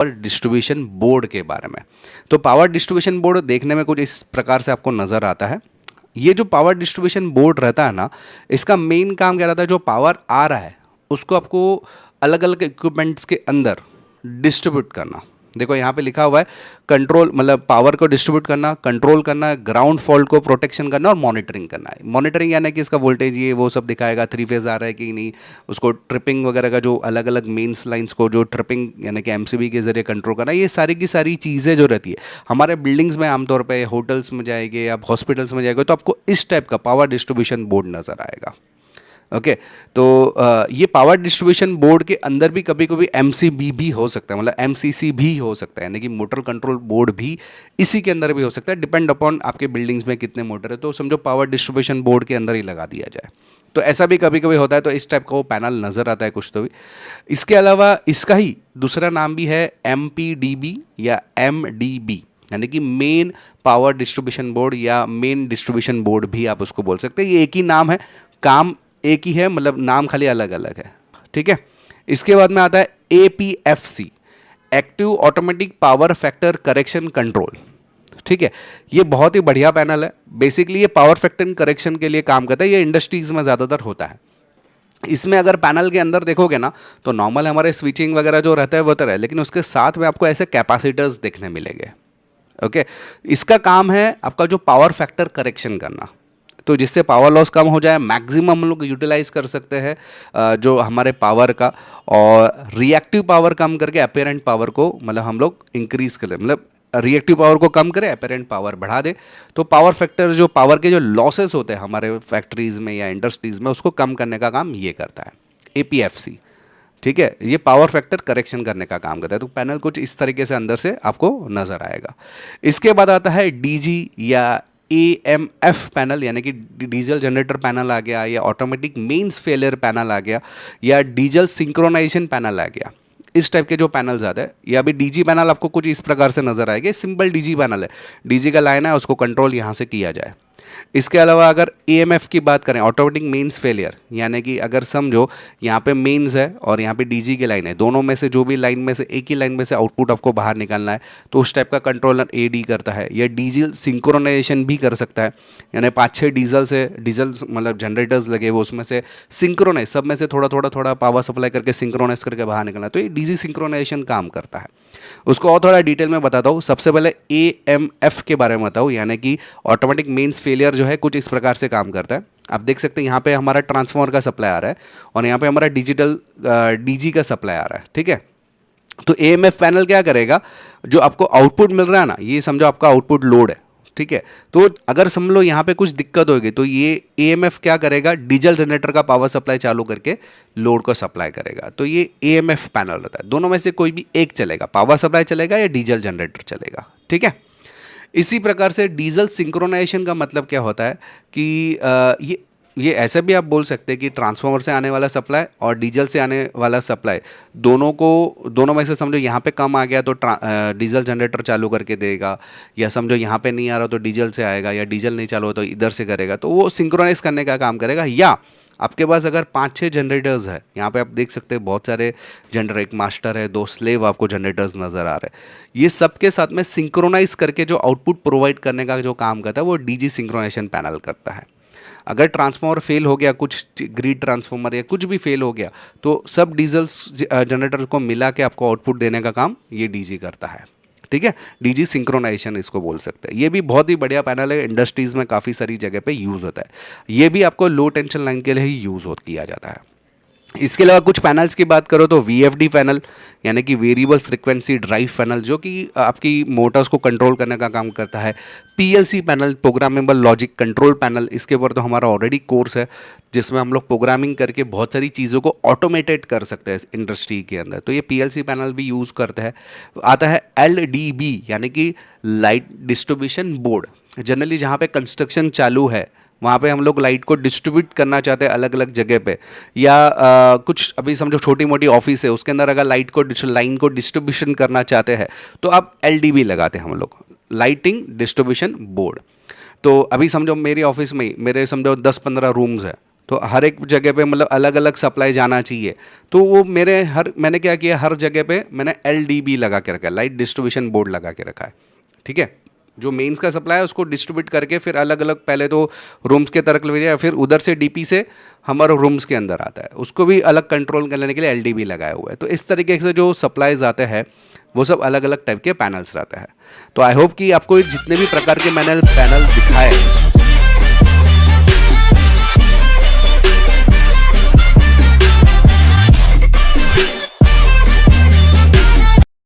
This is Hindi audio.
पावर डिस्ट्रीब्यूशन बोर्ड के बारे में। तो पावर डिस्ट्रीब्यूशन बोर्ड देखने में कुछ इस प्रकार से आपको नज़र आता है। ये जो पावर डिस्ट्रीब्यूशन बोर्ड रहता है ना, इसका मेन काम क्या रहता है, जो पावर आ रहा है उसको आपको अलग अलग इक्विपमेंट्स के अंदर डिस्ट्रीब्यूट करना। देखो यहाँ पे लिखा हुआ है कंट्रोल, मतलब पावर को डिस्ट्रीब्यूट करना, कंट्रोल करना, ग्राउंड फॉल्ट को प्रोटेक्शन करना और मॉनिटरिंग करना है। मॉनिटरिंग यानी कि इसका वोल्टेज ये वो सब दिखाएगा, 3 फेज आ रहा है कि नहीं, उसको ट्रिपिंग वगैरह का जो अलग अलग मेन्स लाइंस को जो ट्रिपिंग यानी कि एमसीबी के जरिए कंट्रोल करना, ये सारी की सारी चीज़ें जो रहती है हमारे बिल्डिंग्स में, आमतौर पर होटल्स में जाएंगे या हॉस्पिटल्स में जाएंगे तो आपको इस टाइप का पावर डिस्ट्रीब्यूशन बोर्ड नज़र आएगा। ओके तो ये पावर डिस्ट्रीब्यूशन बोर्ड के अंदर भी कभी कभी एमसीबी भी हो सकता है, मतलब एमसीसी भी हो सकता है, यानी कि मोटर कंट्रोल बोर्ड भी इसी के अंदर भी हो सकता है, डिपेंड अपॉन आपके बिल्डिंग्स में कितने मोटर है। तो समझो पावर डिस्ट्रीब्यूशन बोर्ड के अंदर ही लगा दिया जाए, तो ऐसा भी कभी कभी होता है। तो इस टाइप का वो पैनल नज़र आता है कुछ तो भी। इसके अलावा इसका ही दूसरा नाम भी है एमपीडीबी या एमडीबी, यानी कि मेन पावर डिस्ट्रीब्यूशन बोर्ड या मेन डिस्ट्रीब्यूशन बोर्ड भी आप उसको बोल सकते हैं। ये एक ही नाम है, काम एक ही है, मतलब नाम खाली अलग अलग है, ठीक है। इसके बाद में आता है APFC, active automatic power factor correction control, ठीक है। ये बहुत ही बढ़िया पैनल है। बेसिकली ये पावर फैक्टर करेक्शन के लिए काम करता है। ये इंडस्ट्रीज में ज़्यादातर होता है। इसमें अगर पैनल के अंदर देखोगे ना तो नॉर्मल हमारे स्विचिंग वगैरह जो रहता है वो तो है, लेकिन उसके साथ में आपको ऐसे कैपेसिटर्स देखने मिलेंगे। ओके इसका काम है आपका जो पावर फैक्टर करेक्शन करना, तो जिससे पावर लॉस कम हो जाए, मैक्सिमम हम लोग यूटिलाइज कर सकते हैं जो हमारे पावर का, और रिएक्टिव पावर कम करके अपेरेंट पावर को मतलब हम लोग इंक्रीज करें, मतलब रिएक्टिव पावर को कम करें, अपेरेंट पावर बढ़ा दे। तो पावर फैक्टर जो पावर के जो लॉसेस होते हैं हमारे फैक्ट्रीज में या इंडस्ट्रीज में, उसको कम करने का काम ये करता है एपीएफसी, ठीक है। ये पावर फैक्टर करेक्शन करने का काम करता है। तो पैनल कुछ इस तरीके से अंदर से आपको नजर आएगा। इसके बाद आता है डीजी या एएमएफ पैनल, यानी कि डीजल जनरेटर पैनल आ गया, या ऑटोमेटिक मेंस फेलियर पैनल आ गया, या डीजल सिंक्रोनाइजेशन पैनल आ गया। इस टाइप के जो पैनल्स आते हैं, या अभी डीजी पैनल आपको कुछ इस प्रकार से नजर आएगा। सिंपल डीजी पैनल है, डीजी का लाइन है, उसको कंट्रोल यहाँ से किया जाए। इसके अलावा अगर एएमएफ की बात करें, ऑटोमेटिक मेंस फेलियर, यानी कि अगर समझो यहाँ पे मेंस है और यहाँ पे डीजी की लाइन है, दोनों में से जो भी लाइन में से एक ही लाइन में से आउटपुट आपको बाहर निकालना है, तो उस टाइप का कंट्रोलर एडी करता है। या डीजल सिंक्रोनाइजेशन भी कर सकता है, यानी 5-6 डीजल मतलब जनरेटर्स लगे हुए, उसमें से सिंक्रोनाइज, सब में से थोड़ा थोड़ा थोड़ा पावर सप्लाई करके सिंक्रोनाइज करके बाहर निकलना है। तो ये डीजी सिंक्रोनाइजेशन काम करता है। उसको और थोड़ा डिटेल में बताता हूँ। सबसे पहले एएमएफ के बारे में बताऊँ, यानी कि ऑटोमेटिक मेंस फेलियर जो है कुछ इस प्रकार से काम करता है। आप देख सकते हैं यहाँ पे हमारा ट्रांसफार्मर का सप्लाई आ रहा है और यहाँ पे हमारा डिजिटल डीजी का सप्लाई आ रहा है, ठीक है। तो एएमएफ पैनल क्या करेगा, जो आपको आउटपुट मिल रहा है ना, ये समझो आपका आउटपुट लोड है, ठीक है। तो अगर समझ लो यहाँ पे कुछ दिक्कत होगी तो ये एएमएफ क्या करेगा, डीजल जनरेटर का पावर सप्लाई चालू करके लोड को सप्लाई करेगा। तो ये एएमएफ पैनल रहता है। दोनों में से कोई भी एक चलेगा, पावर सप्लाई चलेगा या डीजल जनरेटर चलेगा, ठीक है। इसी प्रकार से डीजल सिंक्रोनाइजेशन का मतलब क्या होता है कि ये ऐसे भी आप बोल सकते हैं कि ट्रांसफार्मर से आने वाला सप्लाई और डीजल से आने वाला सप्लाई, दोनों में से समझो यहाँ पे कम आ गया तो डीजल जनरेटर चालू करके देगा, या समझो यहाँ पे नहीं आ रहा तो डीजल से आएगा, या डीजल नहीं चालू हो तो इधर से करेगा। तो वो सिंक्रोनाइज करने का काम करेगा। या आपके पास अगर 5-6 जनरेटर्स है, यहाँ पे आप देख सकते हैं बहुत सारे जनरेटर, एक मास्टर है, 2 स्लेव आपको जनरेटर्स नज़र आ रहे हैं। ये सबके साथ में सिंक्रोनाइज करके जो आउटपुट प्रोवाइड करने का जो काम करता है वो डीजी सिंक्रोनाइजेशन पैनल करता है। अगर ट्रांसफार्मर फेल हो गया, कुछ ग्रिड ट्रांसफार्मर या कुछ भी फेल हो गया, तो सब डीजल जनरेटर को मिला के आपको आउटपुट देने का काम ये डीजी करता है, ठीक है। डीजी सिंक्रोनाइजेशन इसको बोल सकते हैं। ये भी बहुत ही बढ़िया पैनल है, इंडस्ट्रीज में काफ़ी सारी जगह पे यूज़ होता है। ये भी आपको लो टेंशन लाइन के लिए ही यूज़ किया जाता है। इसके अलावा कुछ पैनल्स की बात करो तो वीएफडी पैनल, यानी कि वेरिएबल फ्रीक्वेंसी ड्राइव पैनल, जो कि आपकी मोटर्स को कंट्रोल करने का काम करता है। PLC panel, programmable logic control panel, इसके ऊपर तो हमारा ऑलरेडी कोर्स है जिसमें हम लोग प्रोग्रामिंग करके बहुत सारी चीज़ों को ऑटोमेटेड कर सकते हैं इंडस्ट्री के अंदर। तो ये पीएलसी पैनल भी यूज़ करते हैं। आता है एलडीबी, यानी कि लाइट डिस्ट्रीब्यूशन बोर्ड। जनरली जहाँ पे कंस्ट्रक्शन चालू है वहाँ पे हम लोग लाइट को डिस्ट्रीब्यूट करना चाहते हैं अलग अलग जगह पे, या कुछ अभी समझो छोटी मोटी ऑफिस है, उसके अंदर अगर लाइन को डिस्ट्रीब्यूशन करना चाहते हैं तो आप एलडीबी लगाते हैं हम लोग, लाइटिंग डिस्ट्रीब्यूशन बोर्ड। तो अभी समझो मेरी ऑफिस में ही मेरे समझो 10-15 रूम्स है, तो हर एक जगह पे मतलब अलग अलग सप्लाई जाना चाहिए। तो वो मैंने क्या किया, हर जगह पे मैंने LDB लगा के रखा है, लाइट डिस्ट्रीब्यूशन बोर्ड लगा के रखा है। ठीक है, जो मेंस का सप्लाई है उसको डिस्ट्रीब्यूट करके फिर अलग अलग पहले तो रूम्स के तरफ ले जाए, फिर उधर से DP से हमारा रूम्स के अंदर आता है, उसको भी अलग कंट्रोल करने के लिए LDB लगाया हुआ है। तो इस तरीके से जो सप्लाईज आते हैं वो सब अलग अलग टाइप के पैनल्स रहते हैं। तो आई होप कि आपको जितने भी प्रकार के मैंने पैनल दिखाए